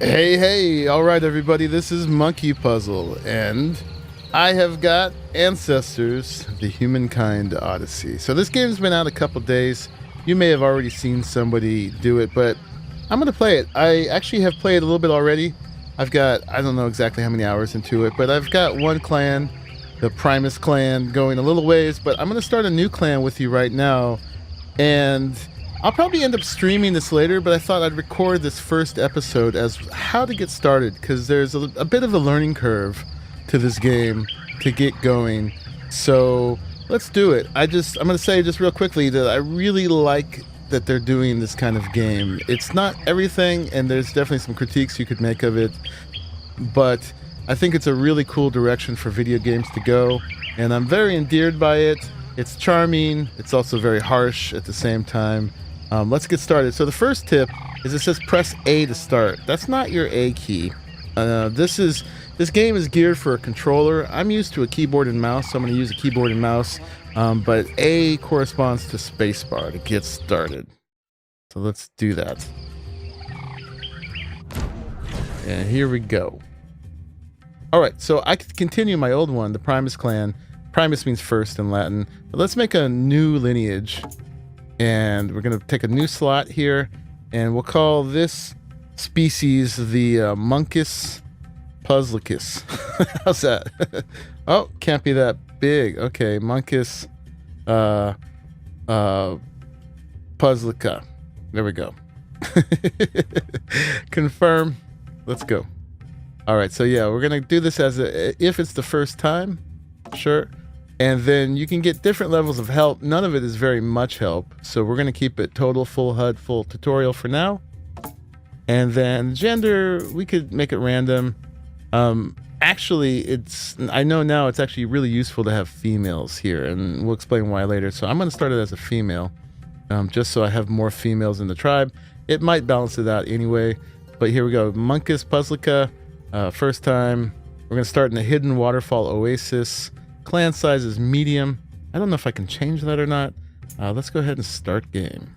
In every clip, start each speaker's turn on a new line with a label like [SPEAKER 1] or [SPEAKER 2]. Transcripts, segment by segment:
[SPEAKER 1] Hey, all right, everybody, this is Monkey Puzzle, and I have got Ancestors, the Humankind Odyssey. So this game's been out a couple days. You may have already seen somebody do it, but I'm going to play it. I actually have played a little bit already. I've got, I don't know exactly how many hours into it, but I've got one clan, the Primus clan, going a little ways, but I'm going to start a new clan with you right now, and I'll probably end up streaming this later, but I thought I'd record this first episode as how to get started, because there's a bit of a learning curve to this game to get going. So let's do it. I'm going to say just real quickly that I really like that they're doing this kind of game. It's not everything, and there's definitely some critiques you could make of it, but I think it's a really cool direction for video games to go, and I'm very endeared by it. It's charming. It's also very harsh at the same time. Let's get started. So the first tip is it says press A to start. That's not your A key. This game is geared for a controller. I'm used to a keyboard and mouse, so I'm going to use a keyboard and mouse. But A corresponds to spacebar to get started. So let's do that. And here we go. All right, so I could continue my old one, the Primus clan. Primus means first in Latin. But let's make a new lineage. And we're going to take a new slot here, and we'll call this species the Monkus Puzzlicus. How's that? Oh, can't be that big. Okay, Monkus Puzzlica. There we go. Confirm. Let's go. All right, so yeah, we're going to do this as if it's the first time. Sure. And then you can get different levels of help. None of it is very much help. So we're going to keep it total, full HUD, full tutorial for now. And then gender, we could make it random. Actually, I know now it's actually really useful to have females here. And we'll explain why later. So I'm going to start it as a female. Just so I have more females in the tribe. It might balance it out anyway. But here we go. Monkus Puzzlica. First time. We're going to start in the Hidden Waterfall Oasis. Clan size is medium. I don't know if I can change that or not. Let's go ahead and start game.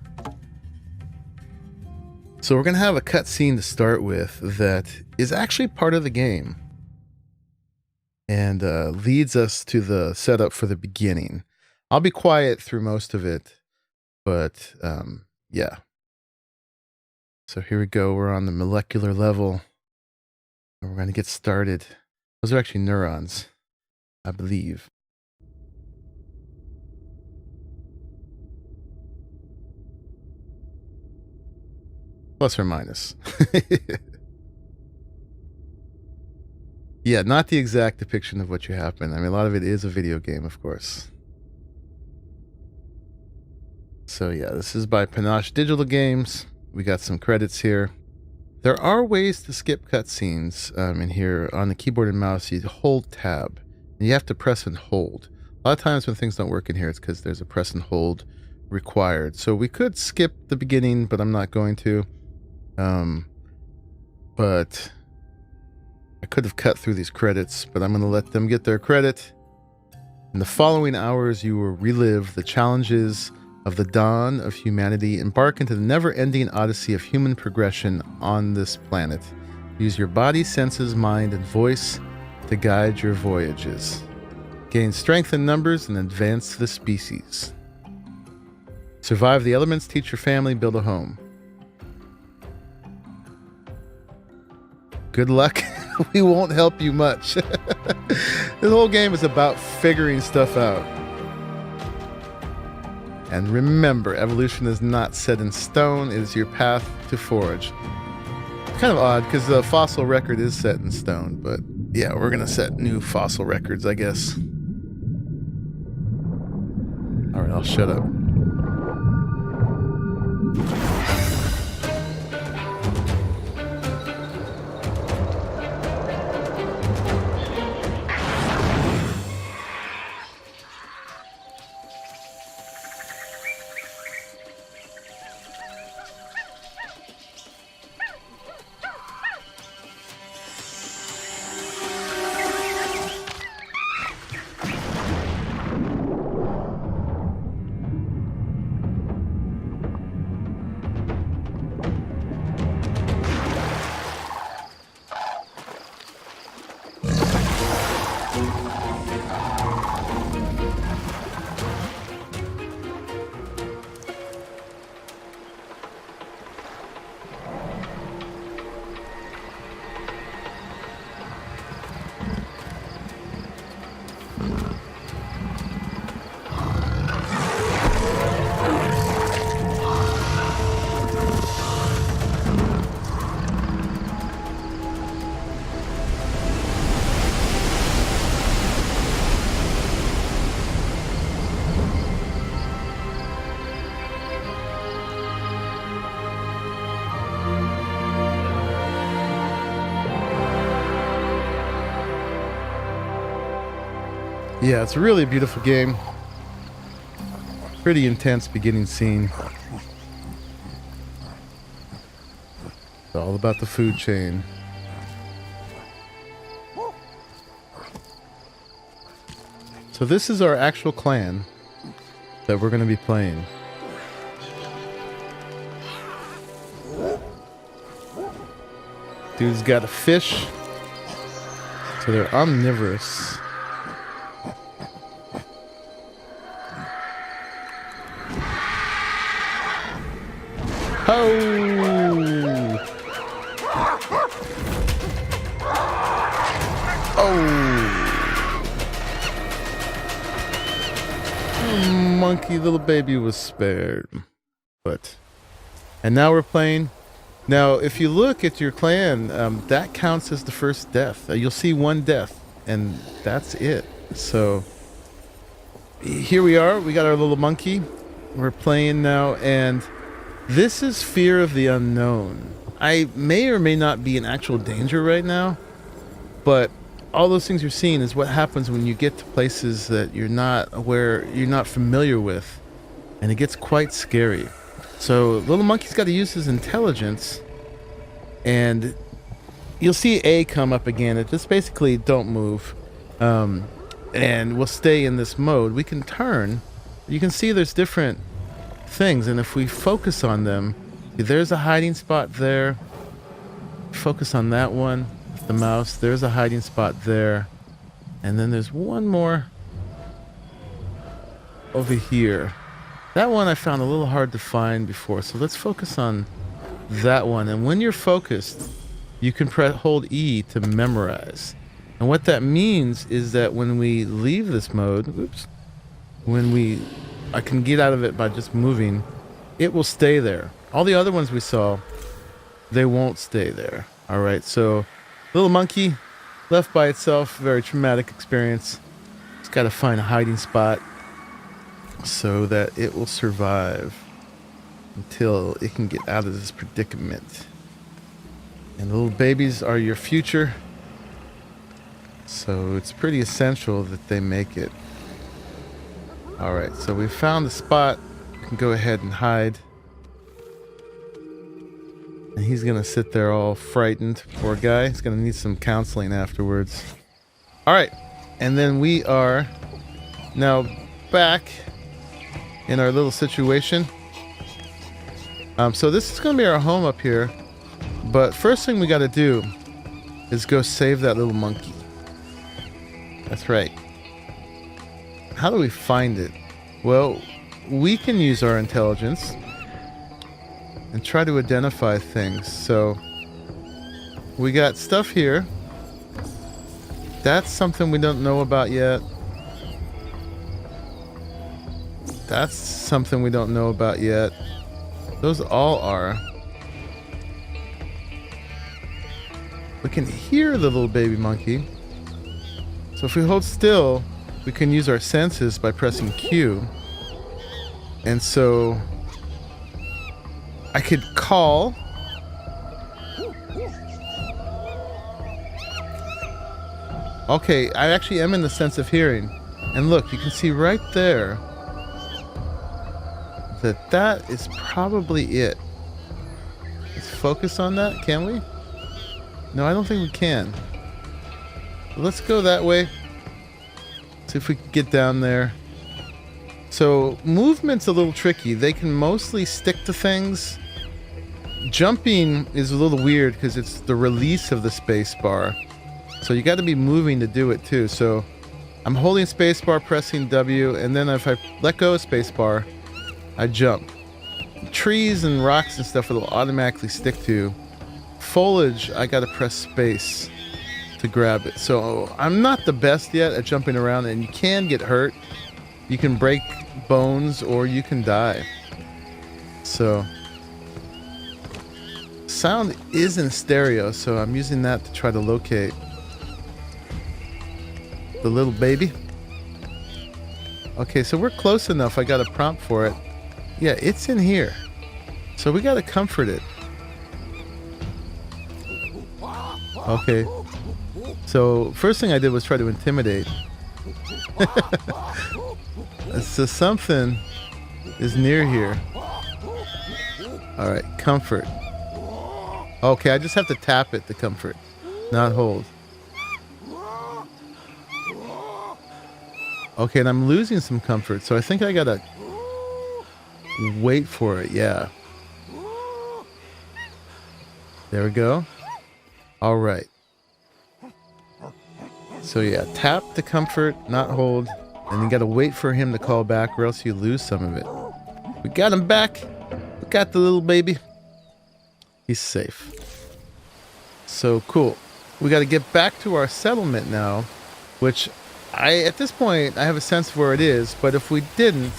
[SPEAKER 1] So we're going to have a cutscene to start with that is actually part of the game. And leads us to the setup for the beginning. I'll be quiet through most of it. But yeah. So here we go. We're on the molecular level. And we're going to get started. Those are actually neurons, I believe. Plus or minus. Yeah, not the exact depiction of what you happen. I mean, a lot of it is a video game, of course. So yeah, this is by Panache Digital Games. We got some credits here. There are ways to skip cutscenes in here. On the keyboard and mouse, you hold tab. And you have to press and hold. A lot of times when things don't work in here, it's because there's a press and hold required. So we could skip the beginning, but I'm not going to. But I could have cut through these credits, but I'm going to let them get their credit. In the following hours, you will relive the challenges of the dawn of humanity. Embark into the never-ending odyssey of human progression on this planet. Use your body, senses, mind, and voice to guide your voyages. Gain strength in numbers and advance the species. Survive the elements, teach your family, build a home. Good luck. We won't help you much. This whole game is about figuring stuff out. And remember, evolution is not set in stone. It is your path to forge. It's kind of odd because the fossil record is set in stone, but yeah, we're going to set new fossil records, I guess. All right, I'll shut up. Yeah, it's a really beautiful game. Pretty intense beginning scene. It's all about the food chain. So this is our actual clan that we're going to be playing. Dude's got a fish. So they're omnivorous. Oh! Oh! Monkey little baby was spared. And now we're playing. Now, if you look at your clan, that counts as the first death. You'll see one death, and that's it. So, here we are. We got our little monkey. We're playing now, and this is fear of the unknown. I may or may not be in actual danger right now, but all those things you're seeing is what happens when you get to places that you're not aware, you're not familiar with, and it gets quite scary. So little monkey's got to use his intelligence, and you'll see A come up again. It just basically don't move, and we'll stay in this mode. We can turn. You can see there's different things, and if we focus on them, there's a hiding spot there. Focus on that one with the mouse. There's a hiding spot there, and then there's one more over here. That one I found a little hard to find before, so let's focus on that one. And when you're focused, you can hold E to memorize. And what that means is that when we leave this mode, I can get out of it by just moving, it will stay there. All the other ones we saw, they won't stay there. All right, so little monkey left by itself, very traumatic experience. It's got to find a hiding spot so that it will survive until it can get out of this predicament. And the little babies are your future, so it's pretty essential that they make it. Alright, so we found the spot. We can go ahead and hide. And he's gonna sit there all frightened. Poor guy. He's gonna need some counseling afterwards. Alright, and then we are now back in our little situation. So this is going to be our home up here, but first thing we got to do is go save that little monkey. That's right. How do we find it? Well, we can use our intelligence and try to identify things. So we got stuff here. That's something we don't know about yet. That's something we don't know about yet. Those all are. We can hear the little baby monkey. So if we hold still, we can use our senses by pressing Q. And so I could call. Okay, I actually am in the sense of hearing. And look, you can see right there that is probably it. Let's focus on that, can we? No, I don't think we can. Let's go that way. See if we can get down there. So movement's a little tricky. They can mostly stick to things. Jumping is a little weird because it's the release of the space bar. So you got to be moving to do it too. So I'm holding space bar, pressing W, and then if I let go of space bar, I jump. Trees and rocks and stuff it'll automatically stick to. Foliage, I gotta press space to grab it. So I'm not the best yet at jumping around, and you can get hurt. You can break bones or you can die. So sound is in stereo, so I'm using that to try to locate the little baby. Okay, so we're close enough. I got a prompt for it. Yeah, it's in here. So we gotta comfort it. Okay. So first thing I did was try to intimidate. So something is near here. All right, comfort. Okay, I just have to tap it to comfort, not hold. Okay, and I'm losing some comfort, so I think I gotta wait for it. Yeah. There we go. All right. So yeah, tap the comfort, not hold, and you gotta wait for him to call back, or else you lose some of it. We got him back. We got the little baby. He's safe. So cool. We got to get back to our settlement now, which at this point, I have a sense of where it is, but if we didn't,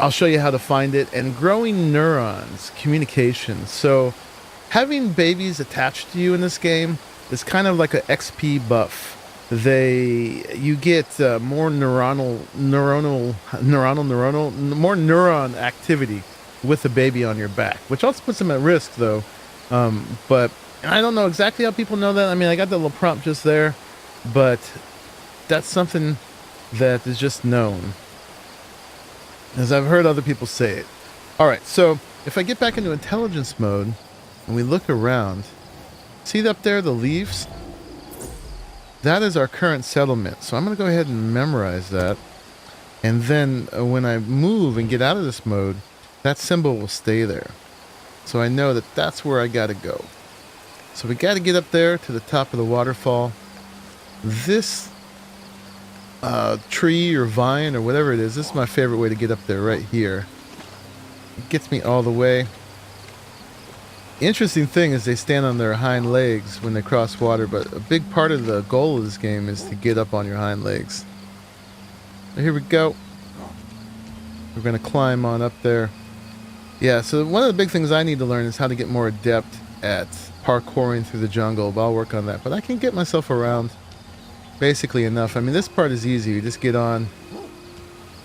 [SPEAKER 1] I'll show you how to find it. And growing neurons, communication. So having babies attached to you in this game is kind of like an XP buff. You get more more neuron activity with a baby on your back, which also puts them at risk though. But I don't know exactly how people know that. I mean, I got the little prompt just there, but that's something that is just known, as I've heard other people say it. All right, so if I get back into intelligence mode and we look around, see up there the leaves? That is our current settlement. So I'm going to go ahead and memorize that. And then when I move and get out of this mode, that symbol will stay there. So I know that that's where I got to go. So we got to get up there to the top of the waterfall. This tree or vine or whatever it is, this is my favorite way to get up there, right here. It gets me all the way. Interesting thing is they stand on their hind legs when they cross water, but a big part of the goal of this game is to get up on your hind legs. So here we go. We're going to climb on up there. Yeah, so one of the big things I need to learn is how to get more adept at parkouring through the jungle, but I'll work on that. But I can get myself around basically enough. I mean, this part is easy. You just get on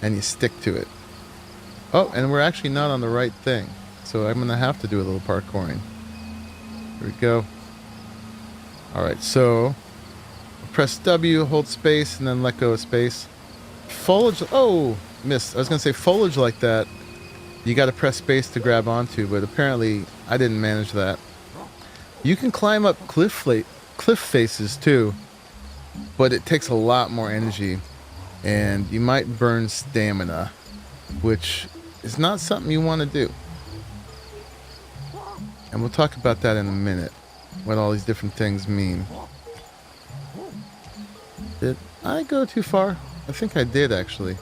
[SPEAKER 1] and you stick to it. Oh, and we're actually not on the right thing. So I'm going to have to do a little parkouring. Here we go. Alright, so press W, hold space, and then let go of space. Foliage, oh, missed. I was going to say foliage like that, you got to press space to grab onto, but apparently I didn't manage that. You can climb up cliff faces too, but it takes a lot more energy, and you might burn stamina, which is not something you want to do. And we'll talk about that in a minute, what all these different things mean. Did I go too far? I think I did, actually.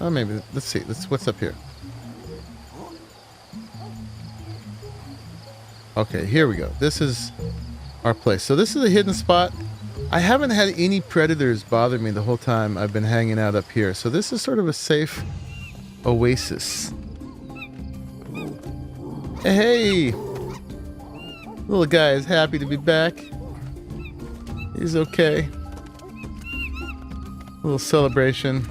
[SPEAKER 1] Oh, maybe. Let's see. What's up here? Okay, here we go. This is our place. So this is a hidden spot. I haven't had any predators bother me the whole time I've been hanging out up here. So this is sort of a safe oasis. Hey! Little guy is happy to be back. He's okay. A little celebration.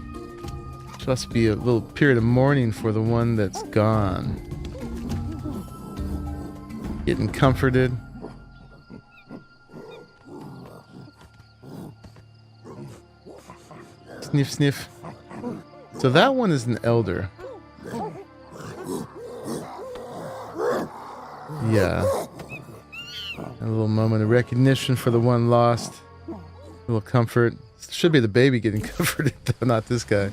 [SPEAKER 1] Must be a little period of mourning for the one that's gone. Getting comforted. Sniff, sniff. So that one is an elder. Yeah. A little moment of recognition for the one lost. A little comfort. Should be the baby getting comforted, though, not this guy.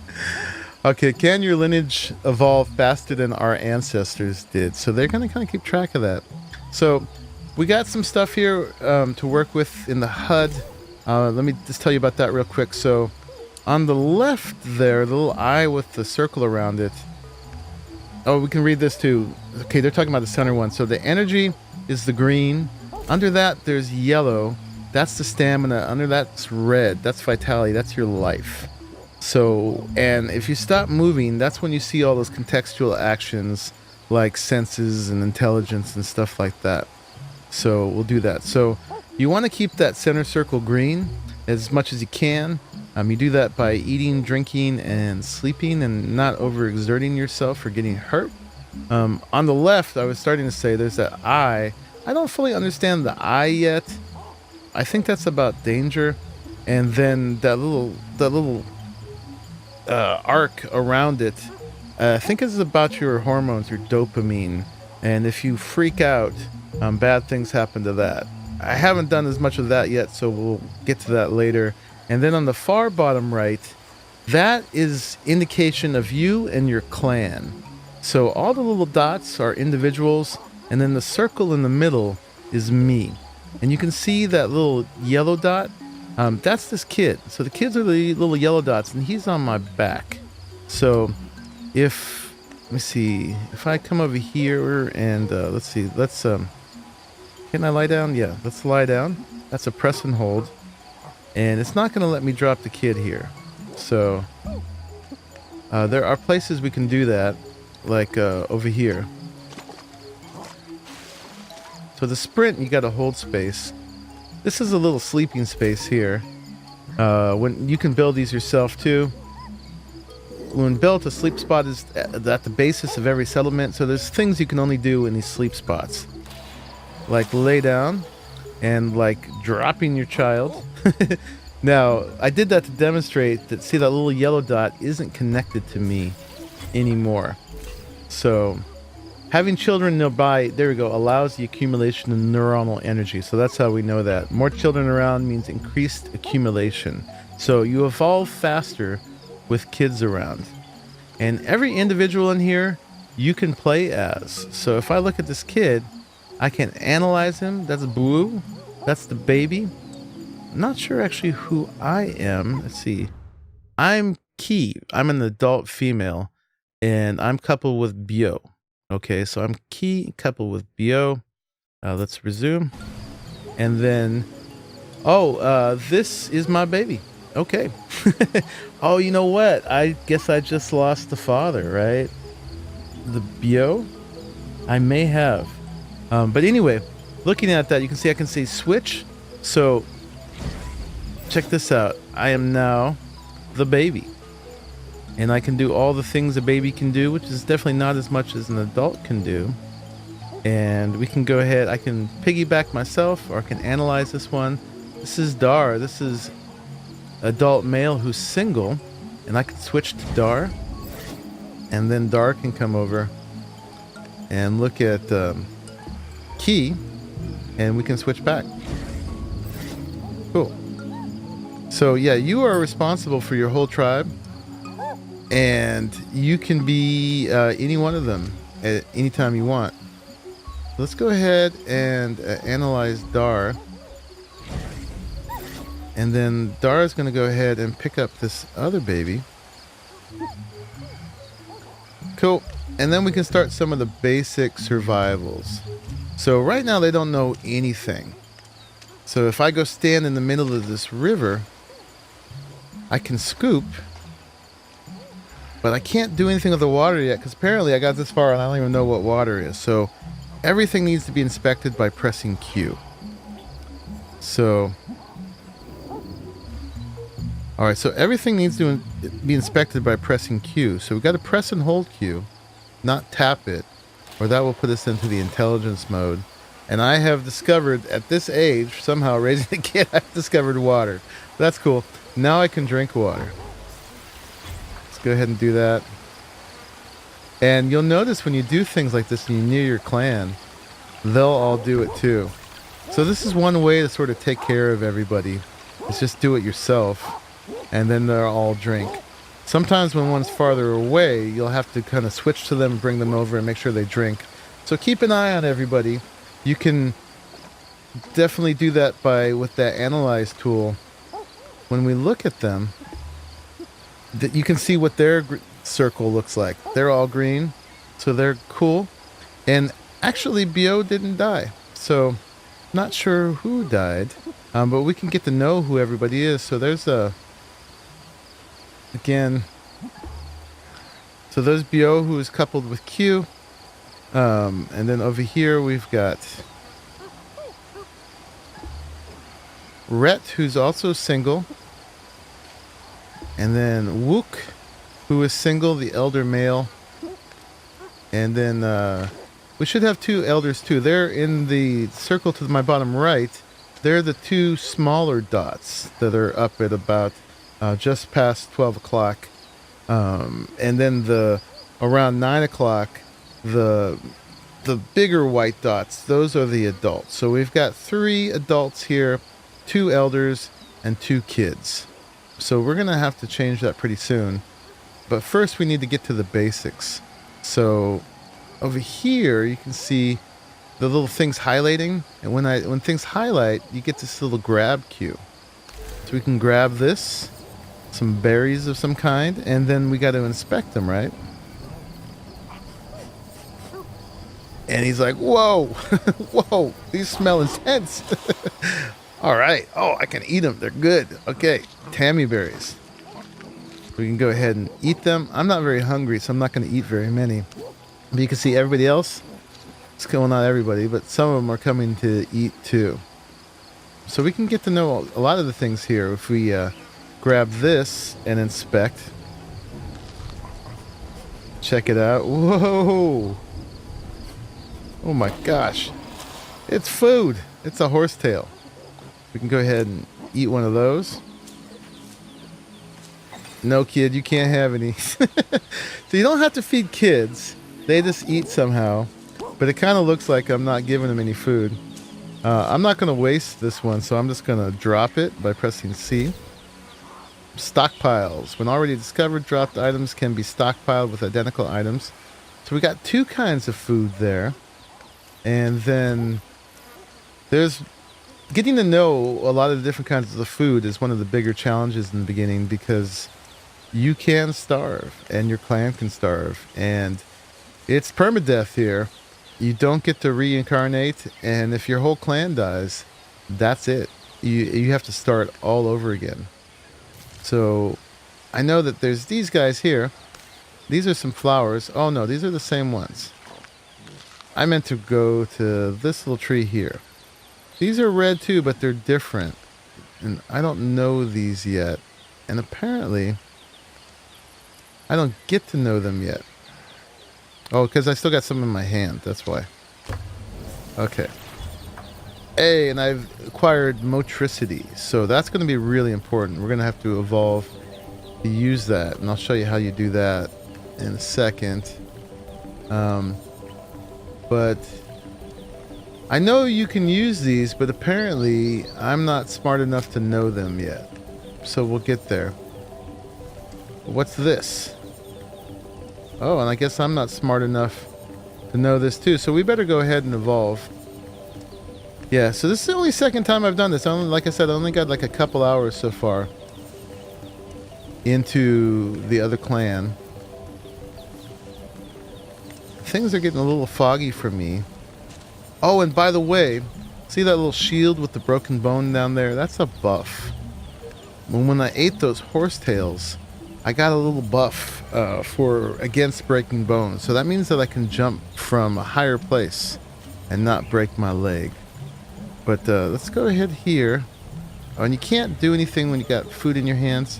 [SPEAKER 1] Okay, can your lineage evolve faster than our ancestors did? So they're going to kind of keep track of that. So we got some stuff here to work with in the HUD. Let me just tell you about that real quick. So on the left there, the little eye with the circle around it. Oh, we can read this too. Okay, they're talking about the center one. So the energy is the green. Under that, there's yellow. That's the stamina. Under that's red. That's vitality. That's your life. So, and if you stop moving, that's when you see all those contextual actions like senses and intelligence and stuff like that. So we'll do that. So you want to keep that center circle green as much as you can. You do that by eating, drinking, and sleeping, and not overexerting yourself or getting hurt. On the left, I was starting to say there's that eye. I don't fully understand the eye yet. I think that's about danger. And then that little arc around it, I think is about your hormones, your dopamine. And if you freak out, bad things happen to that. I haven't done as much of that yet, so we'll get to that later. And then on the far bottom right, that is indication of you and your clan. So all the little dots are individuals, and then the circle in the middle is me. And you can see that little yellow dot. That's this kid. So the kids are the little yellow dots, and he's on my back. So let me see, if I come over here and let's see, can I lie down? Yeah, let's lie down. That's a press and hold. And it's not going to let me drop the kid here. So there are places we can do that, like over here. So the sprint, you got to hold space. This is a little sleeping space here. When you can build these yourself too. When built, a sleep spot is at the basis of every settlement. So there's things you can only do in these sleep spots, like lay down and like dropping your child. Now, I did that to demonstrate that, see, that little yellow dot isn't connected to me anymore. So having children nearby, there we go, allows the accumulation of neuronal energy. So that's how we know that. More children around means increased accumulation. So you evolve faster with kids around. And every individual in here you can play as. So if I look at this kid, I can analyze him. That's Blue. That's the baby. I'm not sure actually who I am. Let's see. I'm Key. I'm an adult female, and I'm coupled with Bio. Okay, so I'm Key coupled with Bio. Let's resume. And then, this is my baby. Okay. Oh, you know what? I guess I just lost the father, right? The Bio? I may have. But anyway, looking at that, you can see I can say switch. So check this out. I am now the baby. And I can do all the things a baby can do, which is definitely not as much as an adult can do. And we can go ahead. I can piggyback myself, or I can analyze this one. This is Dar. This is adult male who's single. And I can switch to Dar. And then Dar can come over and look at Key. And we can switch back. Cool. So yeah, you are responsible for your whole tribe, and you can be any one of them at any time you want. Let's go ahead and analyze Dar, and then Dar is going to go ahead and pick up this other baby. Cool. And then we can start some of the basic survivals. So right now they don't know anything. So if I go stand in the middle of this river, I can scoop, but I can't do anything with the water yet, because apparently I got this far and I don't even know what water is. So everything needs to be inspected by pressing Q. So, alright, so everything needs to be inspected by pressing Q. So we've got to press and hold Q, not tap it, or that will put us into the intelligence mode. And I have discovered, at this age, somehow raising a kid, I've discovered water. That's cool. Now I can drink water. Let's go ahead and do that. And you'll notice when you do things like this and you near your clan, they'll all do it too. So this is one way to sort of take care of everybody. Is just do it yourself, and then they'll all drink. Sometimes when one's farther away, you'll have to kind of switch to them and bring them over and make sure they drink. So keep an eye on everybody. You can definitely do that with that analyze tool. When we look at them, you can see what their circle looks like. They're all green, so they're cool. And actually, Bio didn't die, so not sure who died, but we can get to know who everybody is. So there's again, so there's Bio, who is coupled with Q, and then over here we've got Rhett, who's also single, and then Wook, who is single, the elder male, and then we should have two elders too. They're in the circle to my bottom right, they're the two smaller dots that are up at about just past 12 o'clock. And then around 9 o'clock, the bigger white dots, those are the adults. So we've got 3 adults here, 2 elders, and 2 kids. So we're going to have to change that pretty soon. But first we need to get to the basics. So over here you can see the little things highlighting. And when things highlight, you get this little grab queue. So we can grab this, some berries of some kind, and then we got to inspect them, right? And he's like, whoa, whoa, these smell intense. All right. Oh, I can eat them. They're good. Okay. Tammy berries. We can go ahead and eat them. I'm not very hungry, so I'm not going to eat very many. But you can see everybody else. Well, not everybody, but some of them are coming to eat too. So we can get to know a lot of the things here if we grab this and inspect. Check it out. Whoa. Oh my gosh. It's food. It's a horsetail. We can go ahead and eat one of those. No, kid, you can't have any. So you don't have to feed kids. They just eat somehow. But it kind of looks like I'm not giving them any food. I'm not going to waste this one, so I'm just going to drop it by pressing C. Stockpiles. When already discovered, dropped items can be stockpiled with identical items. So we got 2 kinds of food there. And then there's getting to know a lot of the different kinds of the food is one of the bigger challenges in the beginning, because you can starve and your clan can starve, and it's permadeath here. You don't get to reincarnate, and if your whole clan dies, that's it. You have to start all over again. So I know that there's these guys here. These are some flowers. Oh no, these are the same ones. I meant to go to this little tree here. These are red too, but they're different. And I don't know these yet. And apparently, I don't get to know them yet. Oh, because I still got some in my hand. That's why. Okay. Hey, and I've acquired motricity. So that's going to be really important. We're going to have to evolve to use that. And I'll show you how you do that in a second. But I know you can use these, but apparently I'm not smart enough to know them yet. So we'll get there. What's this? Oh, and I guess I'm not smart enough to know this too. So we better go ahead and evolve. Yeah, so this is the only second time I've done this. Like I said, I only got like a couple hours so far into the other clan. Things are getting a little foggy for me. Oh, and by the way, see that little shield with the broken bone down there? That's a buff. When I ate those horsetails, I got a little buff against breaking bones. So that means that I can jump from a higher place and not break my leg. But let's go ahead here. Oh, and you can't do anything when you got food in your hands.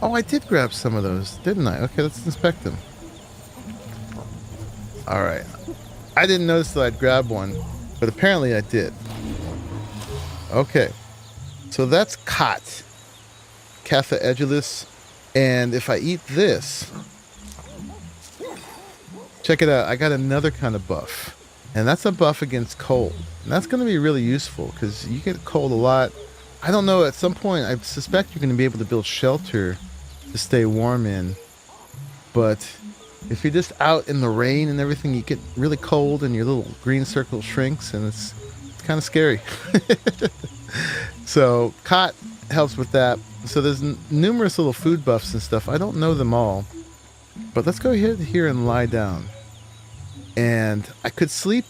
[SPEAKER 1] Oh, I did grab some of those, didn't I? Okay, let's inspect them. All right. I didn't notice that I'd grabbed one, but apparently I did. Okay. So that's Catha edulis. And if I eat this, check it out. I got another kind of buff. And that's a buff against cold. And that's going to be really useful because you get cold a lot. I don't know. At some point, I suspect you're going to be able to build shelter to stay warm in. But if you're just out in the rain and everything, you get really cold and your little green circle shrinks, and it's kind of scary. So Cot helps with that. So there's numerous little food buffs and stuff. I don't know them all, but let's go ahead here and lie down. And I could sleep,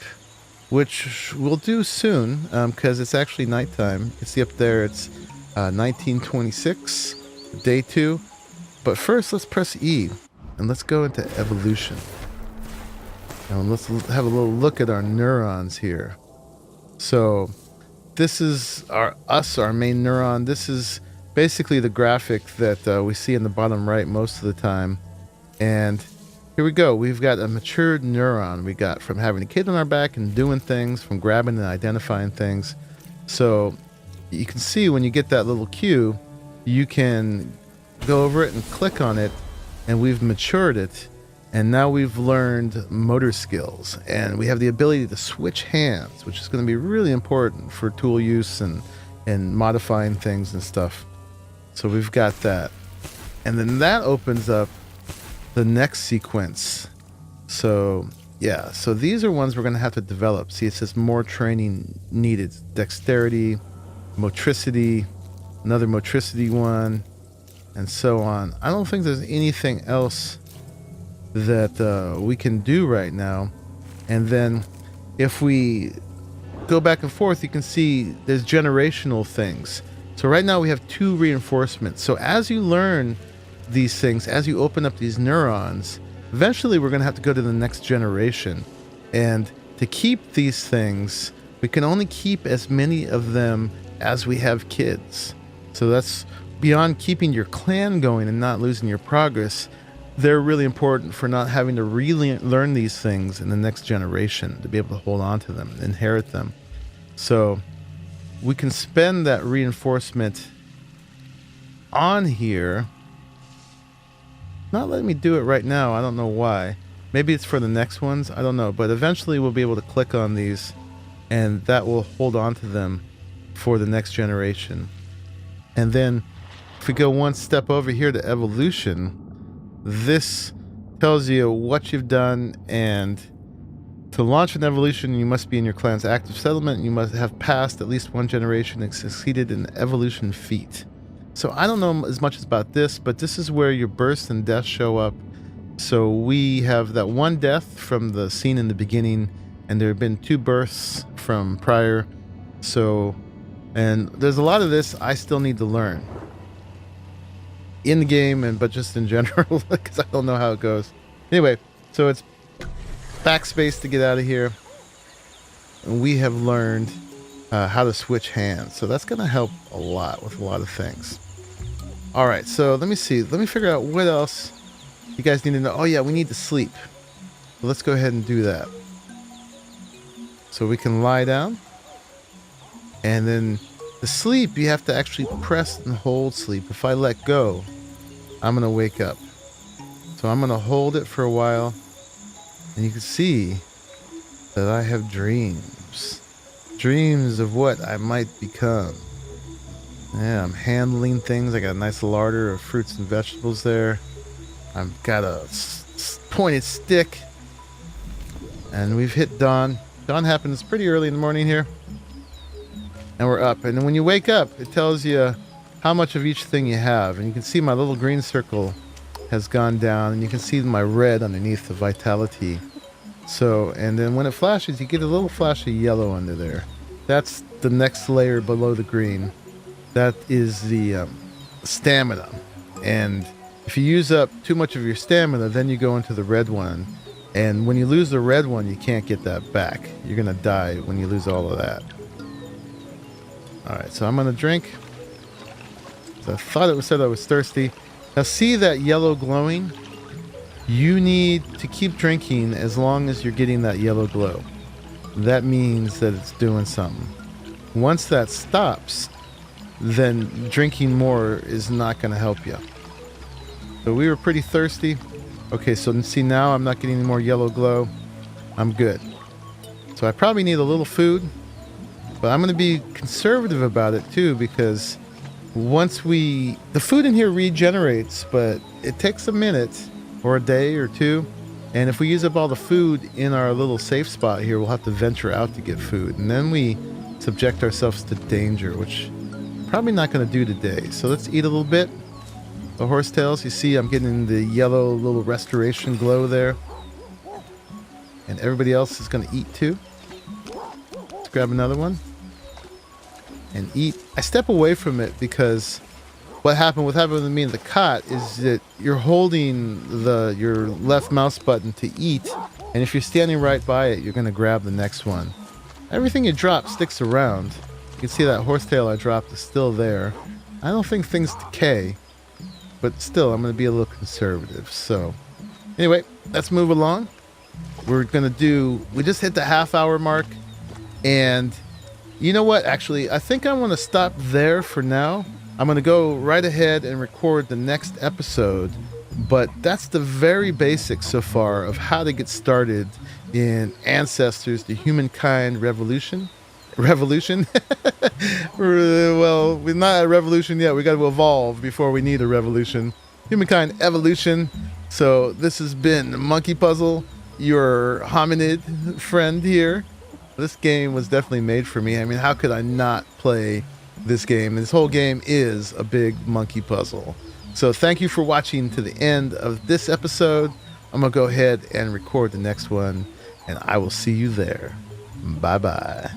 [SPEAKER 1] which we'll do soon, because it's actually nighttime. You see up there, it's 1926, day 2. But first, let's press E, and let's go into evolution. And let's have a little look at our neurons here. So this is our main neuron. This is basically the graphic that we see in the bottom right most of the time. And here we go. We've got a matured neuron we got from having a kid on our back and doing things, from grabbing and identifying things. So you can see when you get that little cue, you can go over it and click on it, and we've matured it. And now we've learned motor skills, and we have the ability to switch hands, which is going to be really important for tool use and modifying things and stuff. So we've got that. And then that opens up the next sequence. So yeah, so these are ones we're going to have to develop. See, it says more training needed. Dexterity, motricity, another motricity one, and so on. I don't think there's anything else that we can do right now. And then if we go back and forth, you can see there's generational things. So right now we have 2 reinforcements. So as you learn these things, as you open up these neurons, eventually we're going to have to go to the next generation. And to keep these things, we can only keep as many of them as we have kids. So that's beyond keeping your clan going and not losing your progress. They're really important for not having to really learn these things in the next generation, to be able to hold on to them, inherit them. So we can spend that reinforcement on here. Not letting me do it right now. I don't know why. Maybe it's for the next ones. I don't know. But eventually we'll be able to click on these, and that will hold on to them for the next generation. And then if we go one step over here to evolution, this tells you what you've done, and to launch an evolution, you must be in your clan's active settlement. You must have passed at least 1 generation and succeeded in the evolution feat. So I don't know as much about this, but this is where your births and deaths show up. So we have that 1 death from the scene in the beginning, and there have been 2 births from prior. So, and there's a lot of this I still need to learn in the game, but just in general, because I don't know how it goes. Anyway, so it's backspace to get out of here, and we have learned how to switch hands. So that's going to help a lot with a lot of things. All right, so let me see. Let me figure out what else you guys need to know. Oh yeah, we need to sleep. So let's go ahead and do that. So we can lie down, and then the sleep, you have to actually press and hold sleep. If I let go, I'm going to wake up. So I'm going to hold it for a while, and you can see that I have dreams. Dreams of what I might become. Yeah, I'm handling things. I got a nice larder of fruits and vegetables there. I've got a pointed stick, and we've hit dawn. Dawn happens pretty early in the morning here. And we're up. And then when you wake up, it tells you how much of each thing you have. And you can see my little green circle has gone down, and you can see my red underneath the vitality. So, and then when it flashes, you get a little flash of yellow under there. That's the next layer below the green. That is the stamina. And if you use up too much of your stamina, then you go into the red one. And when you lose the red one, you can't get that back. You're going to die when you lose all of that. Alright, so I'm going to drink. So I thought it said I was thirsty. Now see that yellow glowing? You need to keep drinking as long as you're getting that yellow glow. That means that it's doing something. Once that stops, then drinking more is not going to help you. So we were pretty thirsty. Okay, so see now I'm not getting any more yellow glow. I'm good. So I probably need a little food. But I'm going to be conservative about it too, because once the food in here regenerates, but it takes a minute or a day or 2. And if we use up all the food in our little safe spot here, we'll have to venture out to get food. And then we subject ourselves to danger, which I'm probably not going to do today. So let's eat a little bit. The horsetails, you see I'm getting the yellow little restoration glow there. And everybody else is going to eat too. Let's grab another one and eat. I step away from it because what happened with me in the cot is that you're holding your left mouse button to eat, and if you're standing right by it, you're going to grab the next one. Everything you drop sticks around. You can see that horsetail I dropped is still there. I don't think things decay, but still I'm going to be a little conservative. So anyway, let's move along. We just hit the half-hour mark, and You know what? Actually, I think I want to stop there for now. I'm going to go right ahead and record the next episode. But that's the very basics so far of how to get started in Ancestors, the Humankind Revolution. Revolution? Well, we're not at a revolution yet. We got to evolve before we need a revolution. Humankind Evolution. So this has been Monkey Puzzle, your hominid friend here. This game was definitely made for me. I mean, how could I not play this game? This whole game is a big monkey puzzle. So thank you for watching to the end of this episode. I'm going to go ahead and record the next one, and I will see you there. Bye-bye.